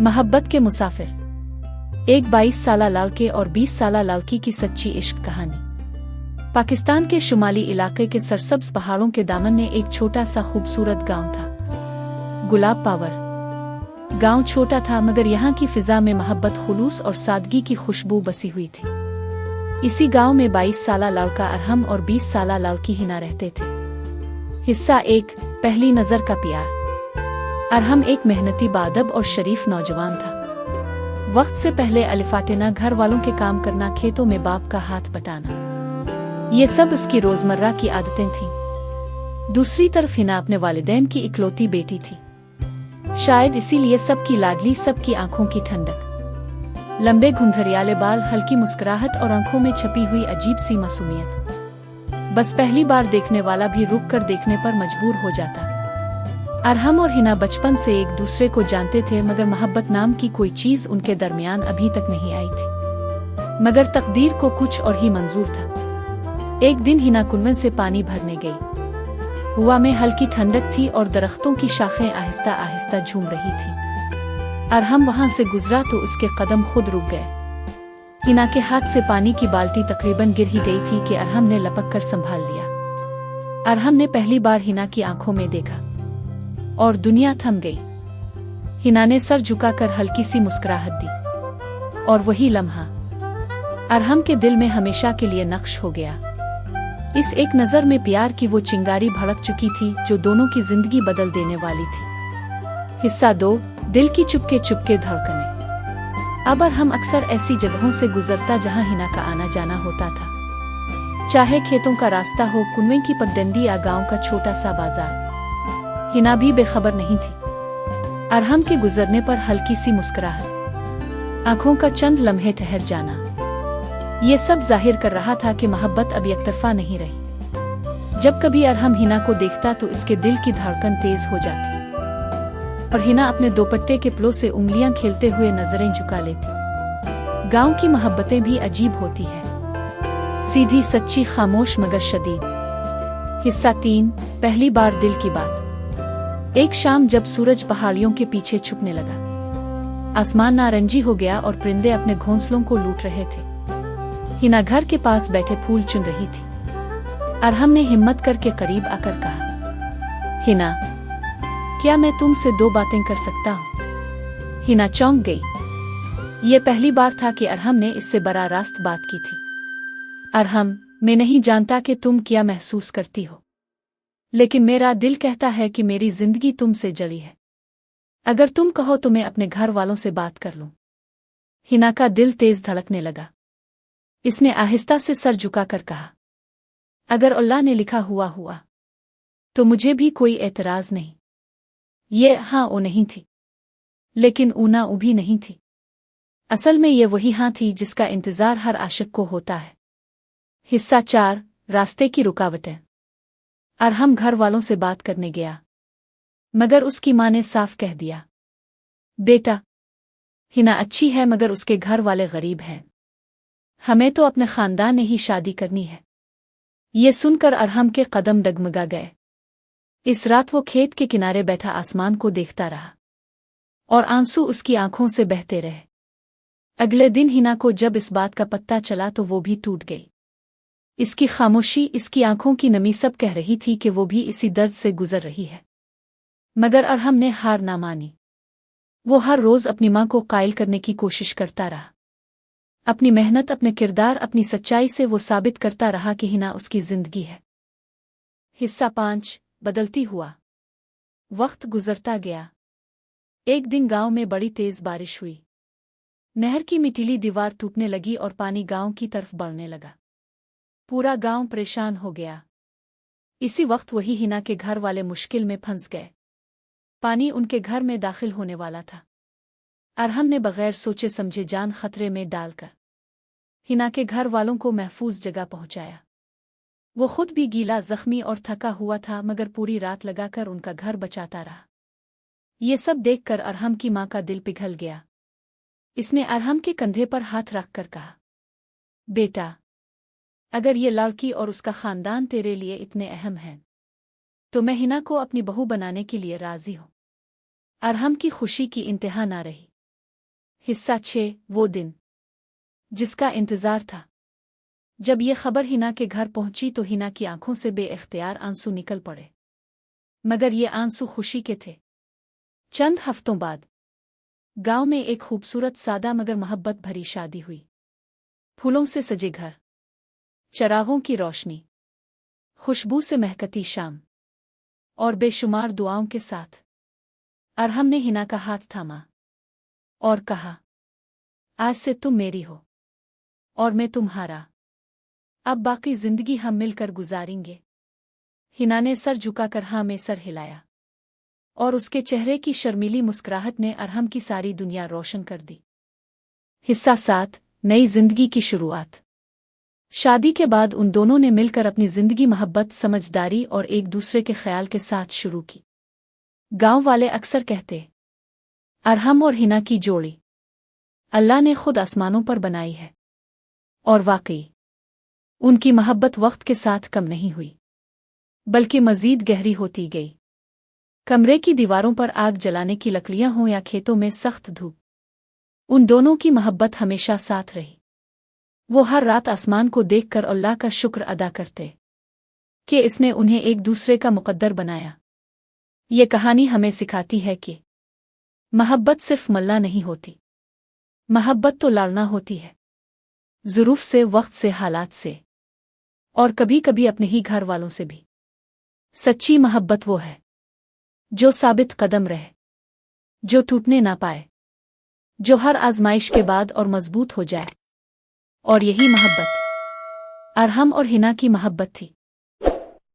मोहब्बत के मुसाफिर। एक 22 साला लड़के और 20 साला लड़की की सच्ची इश्क कहानी। पाकिस्तान के शुमाली इलाके के सरसब्ज पहाड़ों के दामन में एक छोटा सा खूबसूरत गांव था, गुलाब पावर। गांव छोटा था मगर यहाँ की फिजा में मोहब्बत, खुलूस और सादगी की खुशबू बसी हुई थी। इसी गांव में 22 साला लड़का अरहम और 20 साला लड़की हिना रहते थे। हिस्सा 1, पहली नजर का प्यार। अरहम एक मेहनती, बाअदब और शरीफ नौजवान था। वक्त से पहले अलिफाटेना, घर वालों के काम करना, खेतों में बाप का हाथ बटाना, ये सब उसकी रोजमर्रा की आदतें थीं। दूसरी तरफ हिना अपने वालिदैन की इकलौती बेटी थी, शायद इसीलिए सबकी लाडली, सबकी आंखों की ठंडक। लंबे घुंघरियाले बाल, हल्की मुस्कुराहट और आंखों में छपी हुई अजीब सी मासूमियत। बस पहली बार देखने वाला भी रुक कर देखने पर मजबूर हो जाता। अरहम और हिना बचपन से एक दूसरे को जानते थे मगर मोहब्बत नाम की कोई चीज उनके दरमियान अभी तक नहीं आई थी। मगर तकदीर को कुछ और ही मंजूर था। एक दिन हिना कुनवन से पानी भरने गई। हवा में हल्की ठंडक थी और दरख्तों की शाखें आहिस्ता आहिस्ता झूम रही थी। अरहम वहां से गुजरा तो उसके कदम खुद रुक गए। हिना के हाथ से पानी की बाल्टी तकरीबन गिर ही गई थी कि अरहम ने लपक कर संभाल लिया। अरहम ने पहली बार हिना की आंखों में देखा और दुनिया थम गई। हिना ने सर झुकाकर हल्की सी मुस्कुराहट दी और वही लम्हा अरहम के दिल में हमेशा के लिए नक्श हो गया। इस एक नजर में प्यार की वो चिंगारी भड़क चुकी थी जो दोनों की जिंदगी बदल देने वाली थी। हिस्सा 2, दिल की चुपके चुपके धड़कने। अब अरहम अक्सर ऐसी जगहों से गुजरता जहां हिना का आना जाना होता था, चाहे खेतों का रास्ता हो, कुनवे की पगडंडी या गांव का छोटा सा बाजार। हिना भी बेखबर नहीं थी। अरहम के गुजरने पर हल्की सी मुस्कुराहट, आंखों का चंद लम्हे ठहर जाना, ये सब जाहिर कर रहा था कि मोहब्बत अब एकतरफा नहीं रही। जब कभी अरहम हिना को देखता तो इसके दिल की धड़कन तेज हो जाती और हिना अपने दोपट्टे के प्लो से उंगलियां खेलते हुए नजरें झुका लेती। गांव की मोहब्बतें भी अजीब होती है, सीधी, सच्ची, खामोश मगर शदीद। हिस्सा 3, पहली बार दिल की बात। एक शाम जब सूरज पहाड़ियों के पीछे छुपने लगा, आसमान नारंगी हो गया और परिंदे अपने घोंसलों को लूट रहे थे। हिना घर के पास बैठे फूल चुन रही थी। अरहम ने हिम्मत करके करीब आकर कहा, हिना, क्या मैं तुमसे 2 बातें कर सकता हूँ? हिना चौंक गई। ये पहली बार था कि अरहम ने इससे बराह रास्त बात की थी। अरहम, मैं नहीं जानता कि तुम क्या महसूस करती हो, लेकिन मेरा दिल कहता है कि मेरी जिंदगी तुमसे जड़ी है। अगर तुम कहो तो मैं अपने घर वालों से बात कर लूं। हिना का दिल तेज धड़कने लगा। इसने आहिस्ता से सर झुकाकर कहा, अगर अल्लाह ने लिखा हुआ तो मुझे भी कोई एतराज नहीं। ये हाँ ओ नहीं थी, लेकिन ऊना ऊ भी नहीं थी। असल में ये वही हाँ थी जिसका इंतजार हर आशिक को होता है। हिस्सा 4, रास्ते की रुकावटें। अरहम घर वालों से बात करने गया मगर उसकी माँ ने साफ कह दिया, बेटा, हिना अच्छी है मगर उसके घर वाले गरीब हैं, हमें तो अपने खानदान ने ही शादी करनी है। ये सुनकर अरहम के कदम डगमगा गए। इस रात वो खेत के किनारे बैठा आसमान को देखता रहा और आंसू उसकी आंखों से बहते रहे। अगले दिन हिना को जब इस बात का पता चला तो वो भी टूट गई। इसकी खामोशी, इसकी आंखों की नमी सब कह रही थी कि वो भी इसी दर्द से गुजर रही है। मगर अरहम ने हार ना मानी। वो हर रोज अपनी मां को कायल करने की कोशिश करता रहा। अपनी मेहनत, अपने किरदार, अपनी सच्चाई से वो साबित करता रहा कि हिना उसकी जिंदगी है। हिस्सा 5, बदलती हुआ। वक्त गुजरता गया। एक दिन गांव में बड़ी तेज बारिश हुई। नहर की मिटीली दीवार टूटने लगी और पानी गांव की तरफ बढ़ने लगा। पूरा गांव परेशान हो गया। इसी वक्त वही हिना के घर वाले मुश्किल में फंस गए। पानी उनके घर में दाखिल होने वाला था। अरहम ने बगैर सोचे समझे जान खतरे में डालकर हिना के घर वालों को महफूज जगह पहुंचाया। वो खुद भी गीला, जख्मी और थका हुआ था मगर पूरी रात लगाकर उनका घर बचाता रहा। ये सब देखकर अरहम की मां का दिल पिघल गया। इसने अरहम के कंधे पर हाथ रखकर कहा, बेटा, अगर ये लड़की और उसका खानदान तेरे लिए इतने अहम हैं तो मैं हिना को अपनी बहू बनाने के लिए राजी हूं। अरहम की खुशी की इंतहा ना रही। हिस्सा 6 वो दिन जिसका इंतजार था। जब ये खबर हिना के घर पहुंची तो हिना की आंखों से बेइख्तियार आंसू निकल पड़े, मगर ये आंसू खुशी के थे। चंद हफ्तों बाद गांव में एक खूबसूरत सादा मगर मोहब्बत भरी शादी हुई। फूलों से सजे घर, चरागों की रोशनी, खुशबू से महकती शाम और बेशुमार दुआओं के साथ अरहम ने हिना का हाथ थामा और कहा, आज से तुम मेरी हो और मैं तुम्हारा। अब बाकी जिंदगी हम मिलकर गुजारेंगे। हिना ने सर झुकाकर हाँ में सर हिलाया और उसके चेहरे की शर्मीली मुस्कुराहट ने अरहम की सारी दुनिया रोशन कर दी। हिस्सा 7 नई जिंदगी की शुरुआत। शादी के बाद उन दोनों ने मिलकर अपनी जिंदगी मोहब्बत, समझदारी और एक दूसरे के ख्याल के साथ शुरू की। गांव वाले अक्सर कहते, अरहम और हिना की जोड़ी अल्लाह ने खुद आसमानों पर बनाई है। और वाकई उनकी मोहब्बत वक्त के साथ कम नहीं हुई, बल्कि मजीद गहरी होती गई। कमरे की दीवारों पर आग जलाने की लकड़ियां हों या खेतों में सख्त धूप, उन दोनों की मोहब्बत हमेशा साथ रही। वो हर रात आसमान को देखकर अल्लाह का शुक्र अदा करते कि इसने उन्हें एक दूसरे का मुकद्दर बनाया। ये कहानी हमें सिखाती है कि मोहब्बत सिर्फ मल्ला नहीं होती, मोहब्बत तो लाड़ना होती है, ज़ुरूफ से, वक्त से, हालात से, और कभी कभी अपने ही घर वालों से भी। सच्ची मोहब्बत वो है जो साबित कदम रहे, जो टूटने ना पाए, जो हर आजमाइश के बाद और मजबूत हो जाए। और यही मोहब्बत अरहम और हिना की मोहब्बत थी।